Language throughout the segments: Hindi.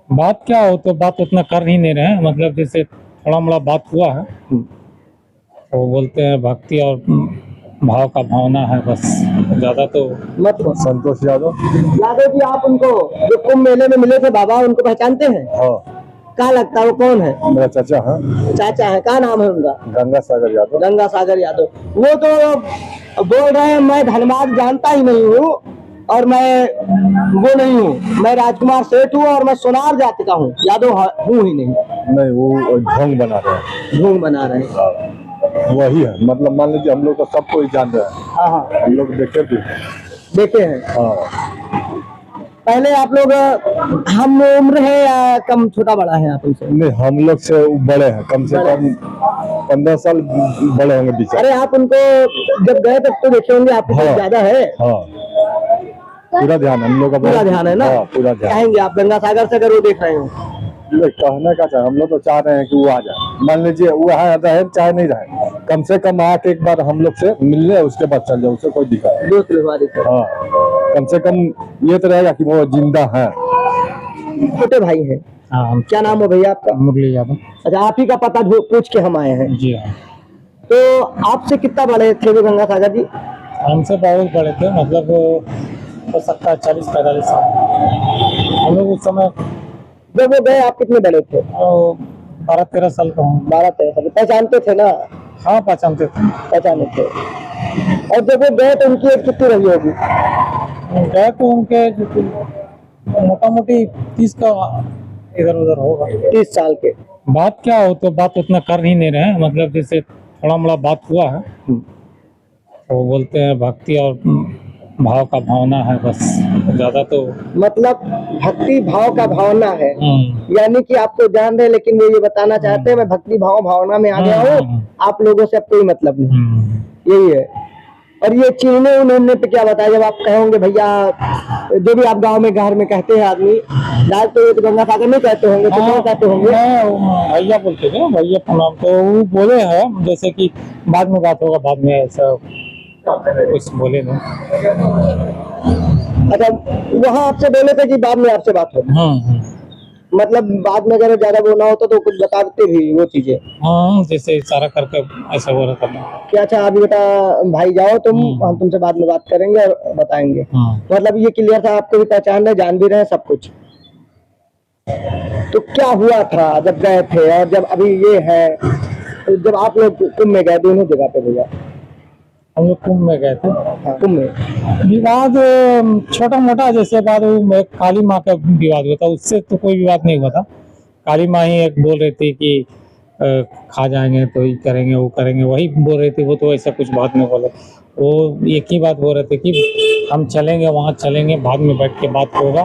बात क्या हो तो बात उतना कर ही नहीं रहे हैं, मतलब जैसे थोड़ा मोड़ा बात हुआ है तो बोलते हैं भक्ति और भाव का भावना है, बस ज्यादा तो मतलब संतोष यादव। यादव जी, आप उनको जो कुंभ मेले में मिले थे बाबा, उनको पहचानते हैं? हाँ, क्या लगता है वो कौन है? मेरा चाचा है। चाचा है, क्या नाम है उनका? गंगा सागर यादव। गंगा सागर यादव। वो तो बोल रहे हैं मैं धनबाद जानता ही नहीं हूँ और मैं वो नहीं हूँ, मैं राजकुमार सेठ हूँ और मैं सोनार जाति का हूँ, यादव हूँ ही नहीं। नहीं, वो ढोंग बना रहे हैं। ढोंग बना रहे हैं। हाँ, वही है। मतलब मान लीजिए हम लोग तो सब कोई जान रहे हैं। हाँ हाँ, हम लोग देखे भी। देखे हैं। हाँ, पहले आप लोग हम उम्र है या कम छोटा बड़ा है आप उनसे? नहीं, हम लोग से बड़े हैं, कम से कम 15 साल बड़े होंगे पीछे। अरे आप उनको जब गए तब तो देखे होंगे, आपको हाँ, ज्यादा है। हाँ, पूरा ध्यान हम लोग का। पूरा ध्यान है ना? हाँ, पूरा ध्यान। कहेंगे आप गंगा सागर से अगर वो देख रहे हो? कहने का चाहे हम लोग तो चाह रहे हैं कि वो आ जाए। मान लीजिए वो रहे चाहे नहीं रहे, कम से कम आके एक बार हम लोग से मिल ले, उसके बाद चल जाए, उससे कोई दिक्कत नहीं। दोस्त हमारे से। हाँ, कम से कम ये तो रहेगा कि वो जिंदा है। छोटे भाई हैं। हाँ। क्या नाम है भैया आपका? मुरली यादव। अच्छा, आप ही का पता पूछ के हम आए हैं। जी हाँ। तो आपसे कितना बड़े थे वो गंगा सागर जी? हमसे बहुत बड़े थे, मतलब हो सकता है 40-45 साल। हम लोग उस समय जब वो गए आप कितने बड़े थे? 12-13 साल का हूँ। 12-13 साल। पहचानते थे ना? हाँ, पहचानते थे। पहचाने थे। और जब वो गए तो उनकी एज कितनी रही होगी? गए तो उनके मोटा मोटी 30 का इधर उधर होगा। 30 साल के। बात क्या हो तो बात उतना कर ही नहीं रहे हैं, मतलब जैसे थोड़ा मोड़ा बात हुआ है तो बोलते हैं भक्ति और भाव का भावना है, बस ज्यादा तो मतलब भक्ति भाव का भावना है, यानी कि आप तो जान रहे हैं लेकिन वो ये बताना चाहते हैं मैं भक्ति भाव भावना में आ गया हूँ, आप लोगों से अब कोई मतलब नहीं। यही है। और ये चीरने उन्होंने पे क्या बताया? जब आप कहोगे भैया, जो भी आप गांव में घर में कहते हैं आदमी डाल, तो ये तो गंगा सागर नहीं कहते होंगे, तो क्या कहते होंगे? भैया बोलते थे, भैया प्रणाम। तो वो बोले हैं जैसे कि बाद में बात होगा, बाद में ऐसा कुछ बोले नहीं। अच्छा, वहाँ आपसे बोले थे कि बाद में आपसे बात होगी? मतलब बाद में अगर ज्यादा वो ना होता तो कुछ बताते भी वो चीजें? हाँ, जैसे इशारा करके ऐसा हो रहा था क्या? अच्छा, अभी बेटा भाई जाओ तुम, हम तुमसे बाद में बात करेंगे और बताएंगे। मतलब ये क्लियर था, आपको भी पहचान रहे, जान भी रहे सब कुछ। तो क्या हुआ था जब गए थे और जब अभी ये है, जब आप लोग कुंभ में गए दोनों जगह पे भैया? हम लोग कुंभ में गए थे। हाँ, कुंभ में विवाद छोटा मोटा, जैसे बाद में काली माँ का विवाद हुआ था, उससे तो कोई विवाद नहीं हुआ था। काली माँ ही एक बोल रही थी कि खा जाएंगे तो ये करेंगे वो करेंगे, वही बोल रही थी। वो तो ऐसा कुछ बात नहीं बोले, वो एक ही बात बोल रहे थे कि हम चलेंगे, वहाँ चलेंगे, बाद में बैठ के बात होगा,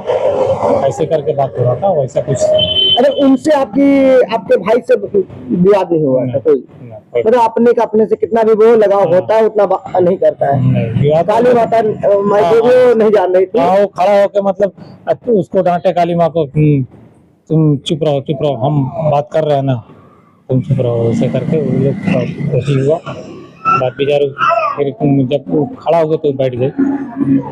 ऐसे करके बात हो रहा था, वैसा कुछ। अरे उनसे आपके भाई से विवाद नहीं हुआ था कोई? मतलब अपने से कितना भी वो लगाव होता है उतना नहीं करता है। काली माता वो नहीं जान रही थी। वो खड़ा होकर मतलब उसको डांटे काली माँ को, तुम चुप रहो, हम बात कर रहे हैं ना, तुम चुप रहो, ऐसे करके वो लोग वही हुआ बात। बेचारे फिर जब वो खड़ा हो गया तो बैठ गए।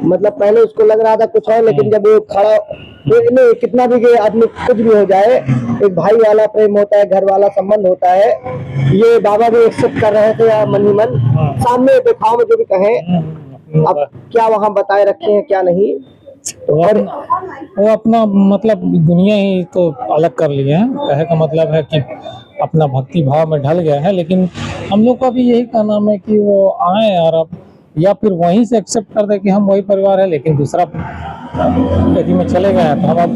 मतलब पहले उसको लग रहा था कुछ है, लेकिन जब वो खड़ा, तो कितना भी आदमी कुछ भी हो जाए, एक भाई वाला प्रेम होता है, घर वाला संबंध होता है। ये बाबा भी एक्सेप्ट कर रहे थे या मन ही मन सामने दिखाओ में जो भी कहें, अब क्या वहाँ बताए रखे हैं क्या नहीं। और वो अपना मतलब दुनिया ही तो अलग कर लिए हैं। कहे का मतलब है कि अपना भक्ति भाव में ढल गया है, लेकिन हम लोग का भी यही कहना है कि वो आए और अब या फिर वहीं से एक्सेप्ट कर दे कि हम वही परिवार है, लेकिन दूसरा यदि में चले गए तो हम अब